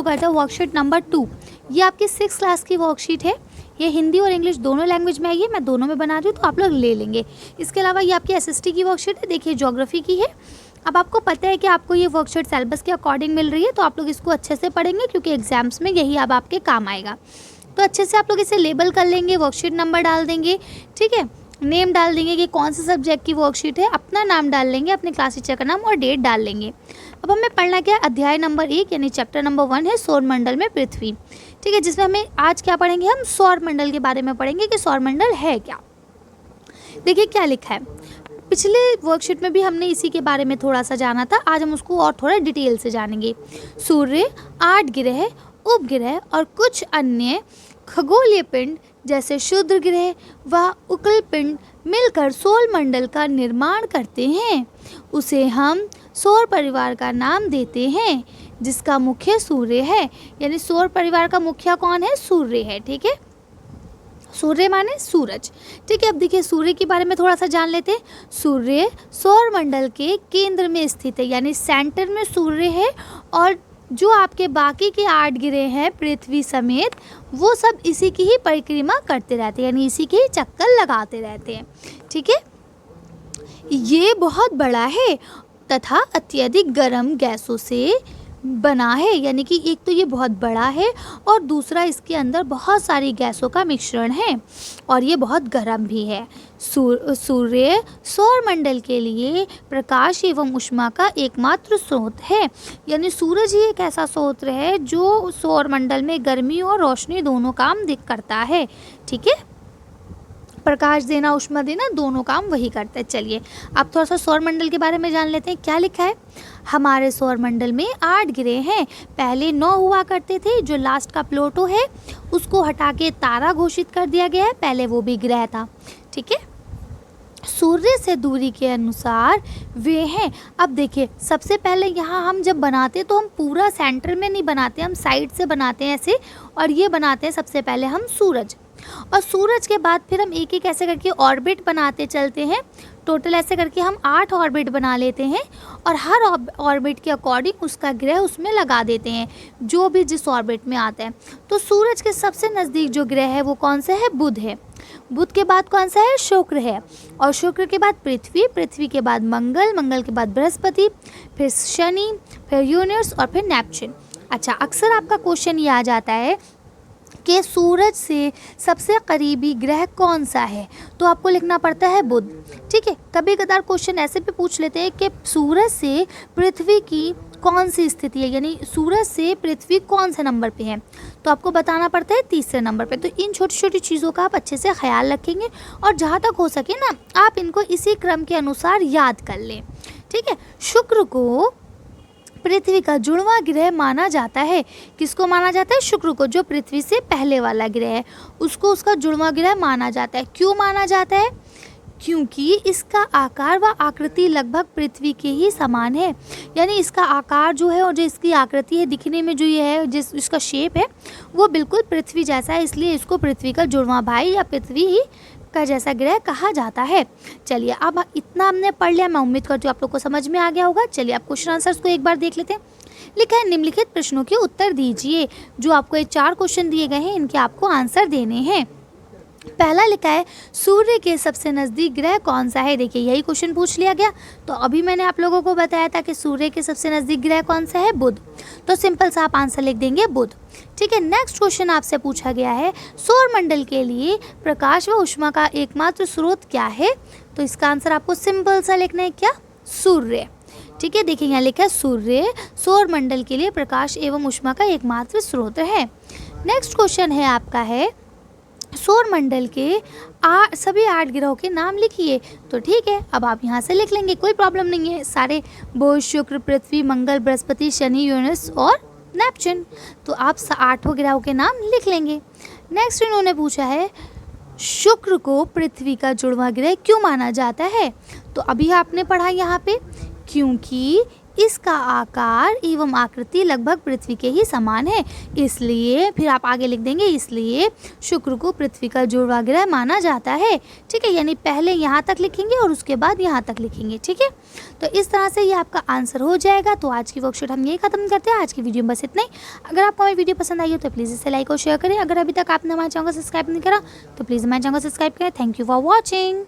शुरू करते हैं वर्कशीट नंबर 2। ये आपकी 6 क्लास की वर्कशीट है। ये हिंदी और इंग्लिश दोनों लैंग्वेज में आई है, मैं दोनों में बना रही हूँ तो आप लोग ले लेंगे। इसके अलावा ये आपकी एसएसटी की वर्कशीट है, देखिए ज्योग्राफी की है। अब आपको पता है कि आपको ये वर्कशीट सिलेबस के अकॉर्डिंग मिल रही है, तो आप लोग इसको अच्छे से पढ़ेंगे क्योंकि एग्जाम्स में यही अब आपके काम आएगा। तो अच्छे से आप लोग इसे लेबल कर लेंगे, वर्कशीट नंबर डाल देंगे, ठीक है, नेम डाल देंगे कि कौन से सब्जेक्ट की वर्कशीट है, अपना नाम डाल लेंगे, अपने क्लास टीचर का नाम और डेट डाल लेंगे। अब हमें पढ़ना क्या है, अध्याय नंबर 1 यानी चैप्टर नंबर 1 है सौरमंडल में पृथ्वी, ठीक है, जिसमें हमें आज क्या पढ़ेंगे, हम सौरमंडल के बारे में पढ़ेंगे कि सौरमंडल है क्या। देखिए क्या लिखा है, पिछले वर्कशीट में भी हमने इसी के बारे में थोड़ा सा जाना था, आज हम उसको और थोड़ा डिटेल से जानेंगे। सूर्य, 8 ग्रह, उपग्रह और कुछ अन्य खगोलीय पिंड जैसे क्षुद्र ग्रह व उल्क पिंड मिलकर सौरमंडल का निर्माण करते हैं। उसे हम सौर परिवार का नाम देते हैं, जिसका मुख्य सूर्य है। यानी सौर परिवार का मुखिया कौन है, सूर्य है, ठीक है, सूर्य माने सूरज, ठीक है। अब देखिए सूर्य के बारे में थोड़ा सा जान लेते हैं। सूर्य सौरमंडल के केंद्र में स्थित है, यानी सेंटर में सूर्य है, और जो आपके बाकी के 8 ग्रह हैं पृथ्वी समेत, वो सब इसी की ही परिक्रमा करते रहते हैं, यानी इसी के ही चक्कर लगाते रहते हैं, ठीक है। ये बहुत बड़ा है तथा अत्यधिक गर्म गैसों से बना है, यानी कि एक तो ये बहुत बड़ा है और दूसरा इसके अंदर बहुत सारी गैसों का मिश्रण है और ये बहुत गर्म भी है। सूर्य सौरमंडल के लिए प्रकाश एवं ऊष्मा का एकमात्र स्रोत है, यानी सूरज ही एक ऐसा स्रोत है जो सौरमंडल में गर्मी और रोशनी दोनों काम करता है, ठीक है, प्रकाश देना ऊष्मा देना दोनों काम वही करता है। चलिए अब थोड़ा सा सौरमंडल के बारे में जान लेते हैं। क्या लिखा है, हमारे सौरमंडल में 8 ग्रह हैं, पहले 9 हुआ करते थे, जो लास्ट का प्लूटो है उसको हटा के तारा घोषित कर दिया गया है, पहले वो भी ग्रह था, ठीक है। सूर्य से दूरी के अनुसार वे हैं। अब देखिए सबसे पहले यहाँ हम जब बनाते तो हम पूरा सेंटर में नहीं बनाते, हम साइड से बनाते हैं ऐसे, और ये बनाते हैं सबसे पहले हम सूरज, और सूरज के बाद फिर हम एक एक ऐसे करके ऑर्बिट बनाते चलते हैं। टोटल ऐसे करके हम 8 ऑर्बिट बना लेते हैं और हर ऑर्बिट के अकॉर्डिंग उसका ग्रह उसमें लगा देते हैं, जो भी जिस ऑर्बिट में आता है। तो सूरज के सबसे नज़दीक जो ग्रह है वो कौन सा है, बुध है। बुध के बाद कौन सा है, शुक्र है, और शुक्र के बाद पृथ्वी, पृथ्वी के बाद मंगल, मंगल के बाद बृहस्पति, फिर शनि, फिर यूरेनस और फिर नेपच्यून। अच्छा, अक्सर आपका क्वेश्चन ये आ जाता है कि सूरज से सबसे करीबी ग्रह कौन सा है, तो आपको लिखना पड़ता है बुध, ठीक है। कभी कदार क्वेश्चन ऐसे भी पूछ लेते हैं कि सूरज से पृथ्वी की कौन सी स्थिति है, यानी सूरज से पृथ्वी कौन से नंबर पे है, तो आपको बताना पड़ता है तीसरे नंबर पे। तो इन छोटी छोटी चीज़ों का आप अच्छे से ख्याल रखेंगे और जहाँ तक हो सके ना आप इनको इसी क्रम के अनुसार याद कर लें, ठीक है। शुक्र को पृथ्वी का जुड़वां ग्रह माना जाता है। किसको माना जाता है, शुक्र को, जो पृथ्वी से पहले वाला ग्रह है उसको उसका जुड़वां ग्रह माना जाता है। क्यों माना जाता है, क्योंकि इसका आकार व आकृति लगभग पृथ्वी के ही समान है, यानी इसका आकार जो है और जो इसकी आकृति है दिखने में जो ये है, जिस इसका शेप है वो बिल्कुल पृथ्वी जैसा है, इसलिए इसको पृथ्वी का जुड़वां भाई या पृथ्वी ही का जैसा ग्रह कहा जाता है। चलिए अब इतना हमने पढ़ लिया, मैं उम्मीद करती हूँ आप लोग को समझ में आ गया होगा। चलिए अब क्वेश्चन आंसर्स को एक बार देख लेते हैं। लिखा है निम्नलिखित प्रश्नों के उत्तर दीजिए। जो आपको ये 4 क्वेश्चन दिए गए हैं इनके आपको आंसर देने हैं। पहला लिखा है सूर्य के सबसे नज़दीक ग्रह कौन सा है। देखिए यही क्वेश्चन पूछ लिया गया, तो अभी मैंने आप लोगों को बताया था कि सूर्य के सबसे नज़दीक ग्रह कौन सा है, बुध, तो सिंपल सा आप आंसर लिख देंगे बुध, ठीक है। नेक्स्ट क्वेश्चन आपसे पूछा गया है सौरमंडल के लिए प्रकाश व ऊष्मा का एकमात्र स्रोत क्या है, तो इसका आंसर आपको सिंपल सा लिखना है, क्या, सूर्य, ठीक है। देखिए यहाँ लिखा है सूर्य सौरमंडल के लिए प्रकाश एवं ऊष्मा का एकमात्र स्रोत है। नेक्स्ट क्वेश्चन है आपका है सौरमंडल के सभी 8 ग्रहों के नाम लिखिए, तो ठीक है अब आप यहाँ से लिख लेंगे, कोई प्रॉब्लम नहीं है। सारे बुध, शुक्र, पृथ्वी, मंगल, बृहस्पति, शनि, यूरेनस और नेपच्यून, तो आप 8 ग्रहों के नाम लिख लेंगे। नेक्स्ट इन्होंने पूछा है शुक्र को पृथ्वी का जुड़वां ग्रह क्यों माना जाता है, तो अभी आपने पढ़ा यहाँ पे क्योंकि इसका आकार एवं आकृति लगभग पृथ्वी के ही समान है, इसलिए फिर आप आगे लिख देंगे इसलिए शुक्र को पृथ्वी का जुड़वा ग्रह माना जाता है। ठीक है, यानी पहले यहाँ तक लिखेंगे और उसके बाद यहाँ तक लिखेंगे। ठीक है, तो इस तरह से ये आपका आंसर हो जाएगा। तो आज की वर्कशीट हम यही खत्म करते हैं। आज की वीडियो में बस इतना ही। अगर आपको हमारी वीडियो पसंद आई हो तो प्लीज़ इसे लाइक और शेयर करें। अगर अभी तक आपने हमारे चैनल को सब्सक्राइब नहीं करा तो प्लीज़ हमारे चैनल को सब्सक्राइब करें। Thank you for watching.